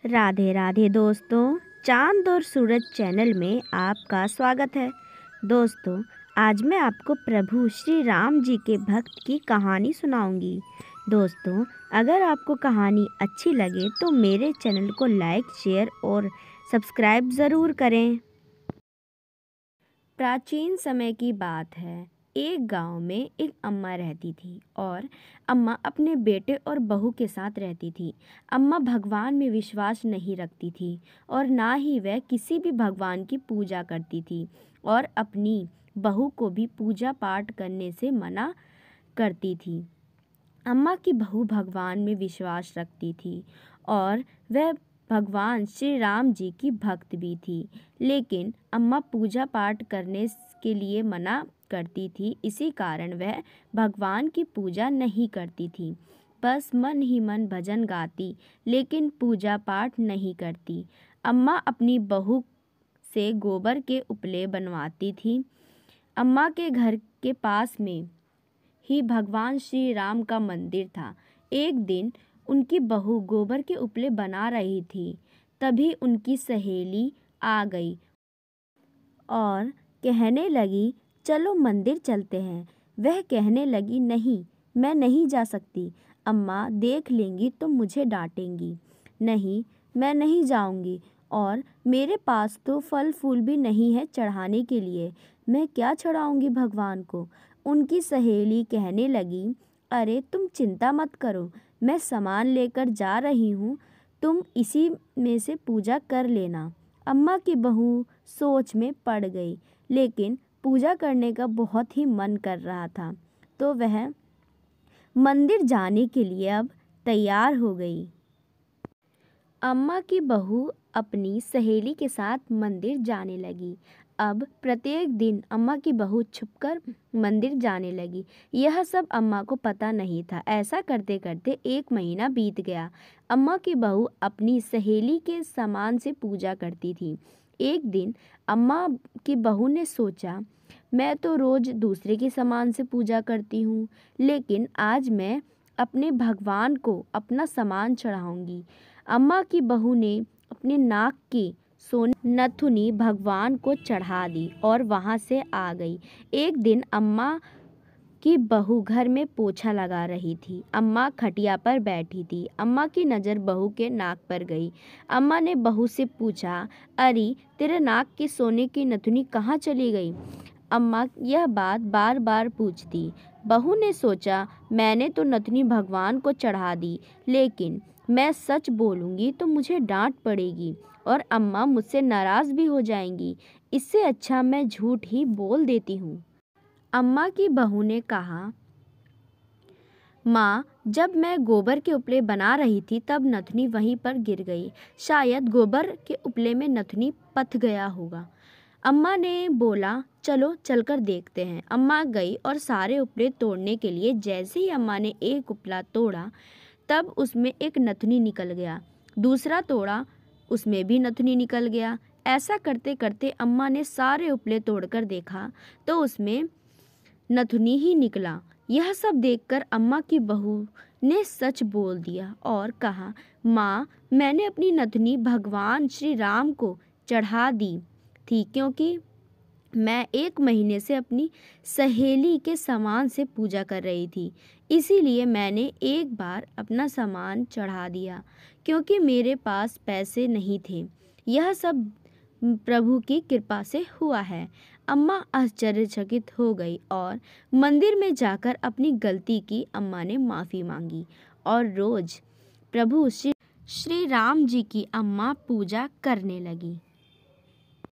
राधे राधे दोस्तों, चांद और सूरज चैनल में आपका स्वागत है। दोस्तों, आज मैं आपको प्रभु श्री राम जी के भक्त की कहानी सुनाऊंगी। दोस्तों, अगर आपको कहानी अच्छी लगे तो मेरे चैनल को लाइक, शेयर और सब्सक्राइब ज़रूर करें। प्राचीन समय की बात है। एक गांव में एक अम्मा रहती थी और अम्मा अपने बेटे और बहू के साथ रहती थी। अम्मा भगवान में विश्वास नहीं रखती थी और ना ही वह किसी भी भगवान की पूजा करती थी और अपनी बहू को भी पूजा पाठ करने से मना करती थी। अम्मा की बहू भगवान में विश्वास रखती थी और वह भगवान श्री राम जी की भक्त भी थी, लेकिन अम्मा पूजा पाठ करने के लिए मना करती थी। इसी कारण वह भगवान की पूजा नहीं करती थी, बस मन ही मन भजन गाती, लेकिन पूजा पाठ नहीं करती। अम्मा अपनी बहू से गोबर के उपले बनवाती थी। अम्मा के घर के पास में ही भगवान श्री राम का मंदिर था। एक दिन उनकी बहू गोबर के उपले बना रही थी, तभी उनकी सहेली आ गई और कहने लगी, चलो मंदिर चलते हैं। वह कहने लगी, नहीं, मैं नहीं जा सकती। अम्मा देख लेंगी तो मुझे डांटेंगी। नहीं, मैं नहीं जाऊंगी और मेरे पास तो फल फूल भी नहीं है चढ़ाने के लिए। मैं क्या चढ़ाऊंगी भगवान को। उनकी सहेली कहने लगी, अरे तुम चिंता मत करो, मैं सामान लेकर जा रही हूँ, तुम इसी में से पूजा कर लेना। अम्मा की बहू सोच में पड़ गई, लेकिन पूजा करने का बहुत ही मन कर रहा था, तो वह मंदिर जाने के लिए अब तैयार हो गई। अम्मा की बहू अपनी सहेली के साथ मंदिर जाने लगी। अब प्रत्येक दिन अम्मा की बहू छुपकर मंदिर जाने लगी। यह सब अम्मा को पता नहीं था। ऐसा करते करते 1 महीना बीत गया। अम्मा की बहू अपनी सहेली के सामान से पूजा करती थी। एक दिन अम्मा की बहू ने सोचा, मैं तो रोज दूसरे के सामान से पूजा करती हूँ, लेकिन आज मैं अपने भगवान को अपना सामान चढ़ाऊंगी। अम्मा की बहू ने अपने नाक की सोने नथुनी भगवान को चढ़ा दी और वहाँ से आ गई। एक दिन अम्मा की बहू घर में पोछा लगा रही थी। अम्मा खटिया पर बैठी थी। अम्मा की नज़र बहू के नाक पर गई। अम्मा ने बहू से पूछा, अरे तेरे नाक की सोने की नथुनी कहाँ चली गई। अम्मा यह बात बार बार पूछती। बहू ने सोचा, मैंने तो नथुनी भगवान को चढ़ा दी, लेकिन मैं सच बोलूँगी तो मुझे डांट पड़ेगी और अम्मा मुझसे नाराज़ भी हो जाएंगी। इससे अच्छा मैं झूठ ही बोल देती हूँ। अम्मा की बहू ने कहा, माँ, जब मैं गोबर के उपले बना रही थी तब नथुनी वहीं पर गिर गई। शायद गोबर के उपले में नथुनी पथ गया होगा। अम्मा ने बोला, चलो चलकर देखते हैं। अम्मा गई और सारे उपले तोड़ने के लिए जैसे ही अम्मा ने एक उपला तोड़ा, तब उसमें एक नथुनी निकल गया। दूसरा तोड़ा, उसमें भी नथुनी निकल गया। ऐसा करते करते अम्मा ने सारे उपले तोड़कर देखा तो उसमें नथुनी ही निकला। यह सब देखकर अम्मा की बहू ने सच बोल दिया और कहा, माँ, मैंने अपनी नथुनी भगवान श्री राम को चढ़ा दी थी, क्योंकि मैं 1 महीने से अपनी सहेली के सामान से पूजा कर रही थी। इसीलिए मैंने एक बार अपना सामान चढ़ा दिया, क्योंकि मेरे पास पैसे नहीं थे। यह सब प्रभु की कृपा से हुआ है। अम्मा आश्चर्यचकित हो गई और मंदिर में जाकर अपनी गलती की अम्मा ने माफ़ी मांगी और रोज़ प्रभु श्री राम जी की अम्मा पूजा करने लगी।